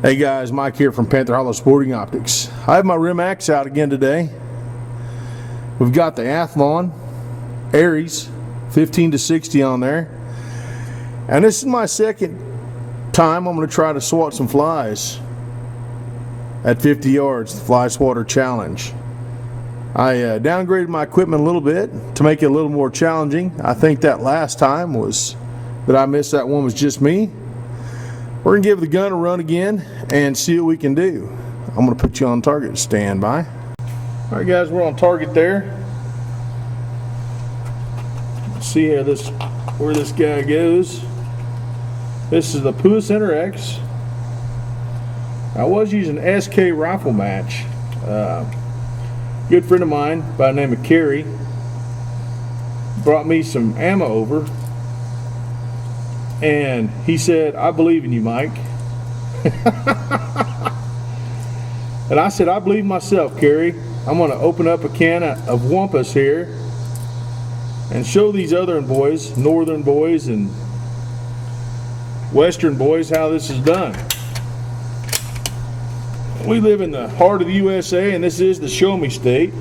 Hey guys, Mike here from Panther Hollow Sporting Optics. I have my Rim Axe out again today. We've got the Athlon Aries 15 to 60 on there. And this is my second time I'm going to try to swat some flies at 50 yards, the Flyswatter challenge. I downgraded my equipment a little bit to make it a little more challenging. I think that last time was that I missed that one was just me. We're going to give the gun a run again and see what we can do. I'm going to put you on target. Stand by. Alright guys, we're on target there. Let's see where this guy goes. This is the Pua Center X. I was using SK rifle match. Good friend of mine by the name of Kerry brought me some ammo over. And he said, "I believe in you, Mike." And I said, "I believe myself, Kerry. I'm going to open up a can of whoopazz here and show these other boys, northern boys and western boys, how this is done." We live in the heart of the USA, and this is the show me state.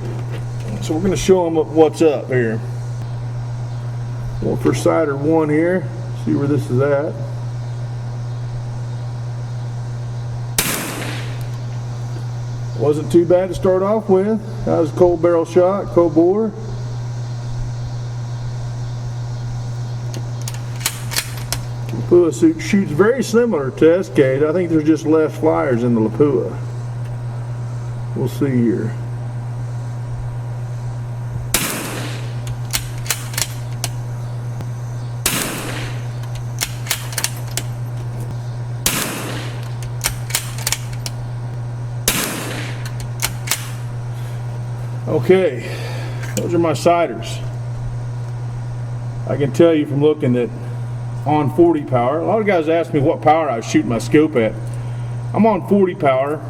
So we're going to show them what's up here. Well, for cider one here. See where this is at. Wasn't too bad to start off with. That was a cold barrel shot, cold bore. Lapua suit shoots very similar to SK. I think there's just less flyers in the Lapua. We'll see here. Okay, those are my ciders. I can tell you from looking that on 40 power, a lot of guys ask me what power I was shooting my scope at. I'm on 40 power,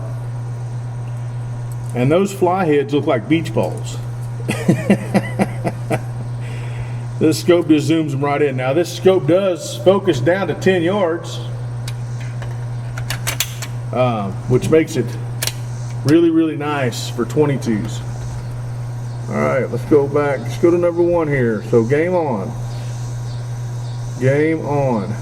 and those fly heads look like beach balls. This scope just zooms them right in. Now this scope does focus down to 10 yards, which makes it really nice for 22s. Alright, let's go back. Let's go to number one here. So game on. Game on.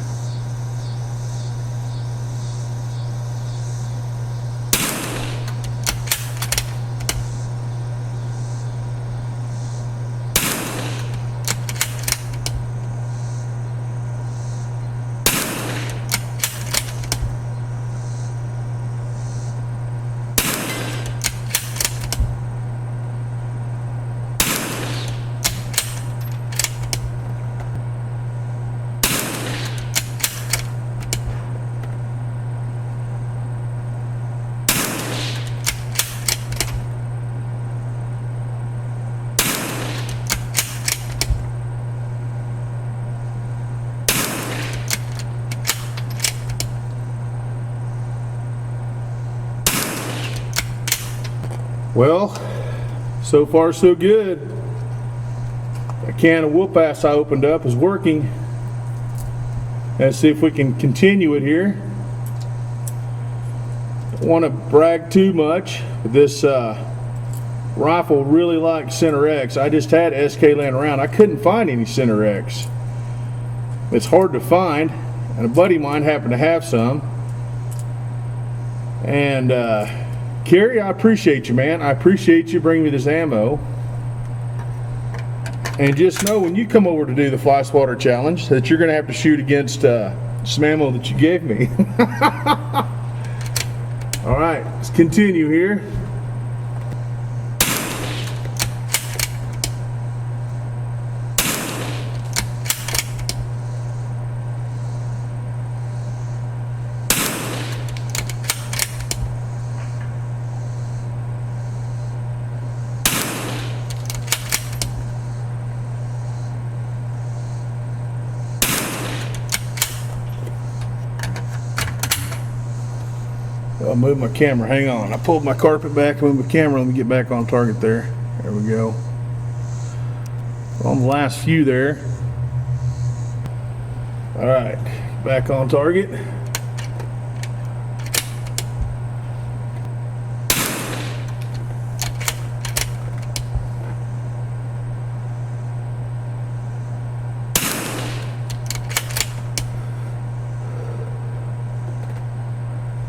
Well, so far so good. A can of whoopazz I opened up is working. Let's see if we can continue it here. Don't want to brag too much, but this rifle really likes Center X. I just had SK laying around. I couldn't find any Center X. It's hard to find, and a buddy of mine happened to have some. And Kerry, I appreciate you, man. I appreciate you bringing me this ammo. And just know when you come over to do the Flyswatter challenge that you're going to have to shoot against some ammo that you gave me. All right, let's continue here. I'll move my camera. Hang on. I pulled my carpet back, moved my camera. Let me get back on target there. There we go. On the last few there. All right, back on target.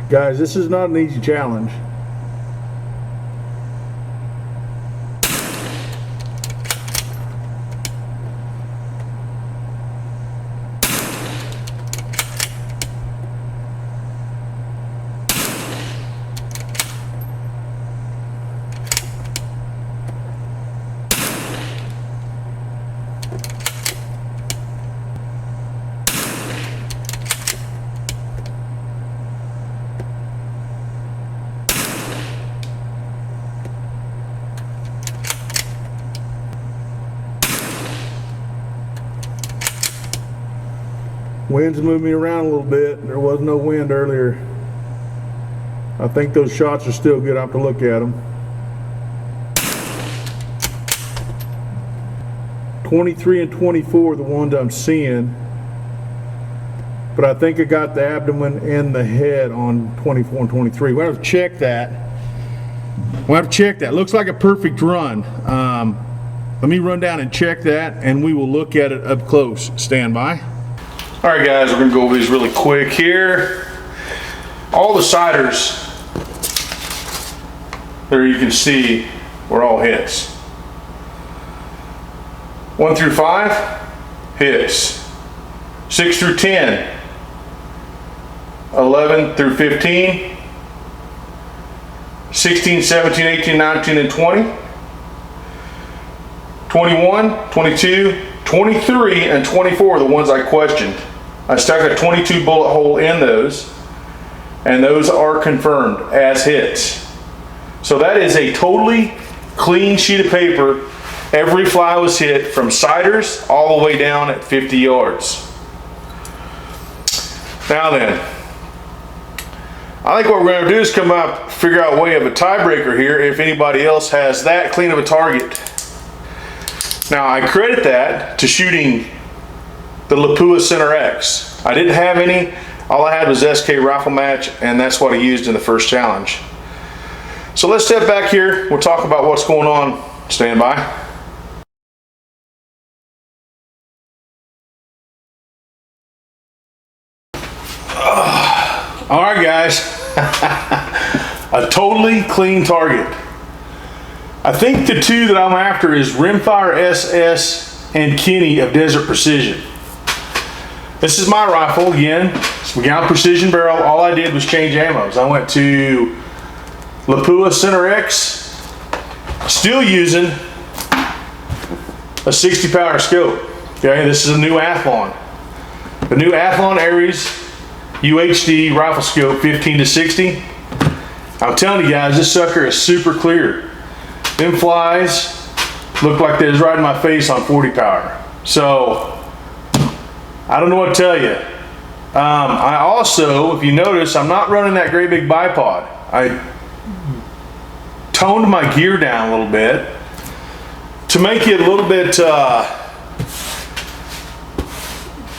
Guys, this is not an easy challenge. Wind's moving me around a little bit. There was no wind earlier. I think those shots are still good. I have to look at them. 23 and 24 are the ones I'm seeing. But I think I got the abdomen and the head on 24 and 23. We'll have to check that. Looks like a perfect run. Let me run down and check that, and we will look at it up close. Stand by. All right, guys, we're gonna go over these really quick here. All the siders, there you can see, were all hits. 1 through 5, hits. 6 through 10, 11 through 15, 16, 17, 18, 19, and 20, 21, 22, 23, and 24 are the ones I questioned. I stuck a 22 bullet hole in those, and those are confirmed as hits. So that is a totally clean sheet of paper. Every fly was hit from siders all the way down at 50 yards. Now then, I think what we're going to do is come up, figure out a way of a tiebreaker here if anybody else has that clean of a target. Now I credit that to shooting the Lapua Center X. I didn't have any. All I had was SK rifle match, and that's what I used in the first challenge. So let's step back here. We'll talk about what's going on. Stand by. All right, guys. A totally clean target. I think the two that I'm after is Rimfire SS and Kenny of Desert Precision. This is my rifle again. It's a Gallant Precision barrel. All I did was change ammos. I went to Lapua Center X, still using a 60 power scope. Okay, this is a new Athlon. The new Athlon Aries UHD rifle scope 15 to 60. I'm telling you guys, this sucker is super clear. Them flies look like they was right in my face on 40 power. So I don't know what to tell you. I also, if you notice, I'm not running that great big bipod. I toned my gear down a little bit to make it a little bit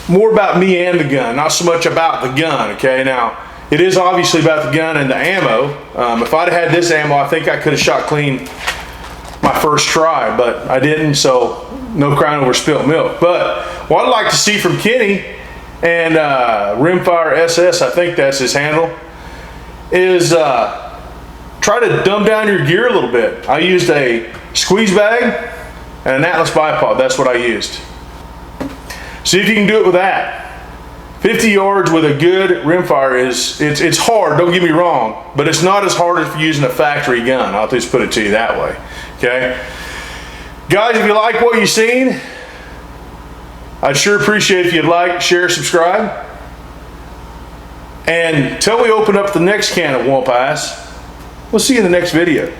more about me and the gun, not so much about the gun. Okay, now it is obviously about the gun and the ammo. If I'd had this ammo, I think I could have shot clean my first try, but I didn't, so no crying over spilt milk. But what I'd like to see from Kenny and Rimfire SS, I think that's his handle, is try to dumb down your gear a little bit. I used a squeeze bag and an Atlas bipod. That's what I used. See if you can do it with that. 50 yards with a good rimfire it's hard, don't get me wrong, but it's not as hard as using a factory gun. I'll just put it to you that way. Okay, guys, if you like what you've seen, I'd sure appreciate if you'd like, share, subscribe, and until we open up the next can of whoopazz, we'll see you in the next video.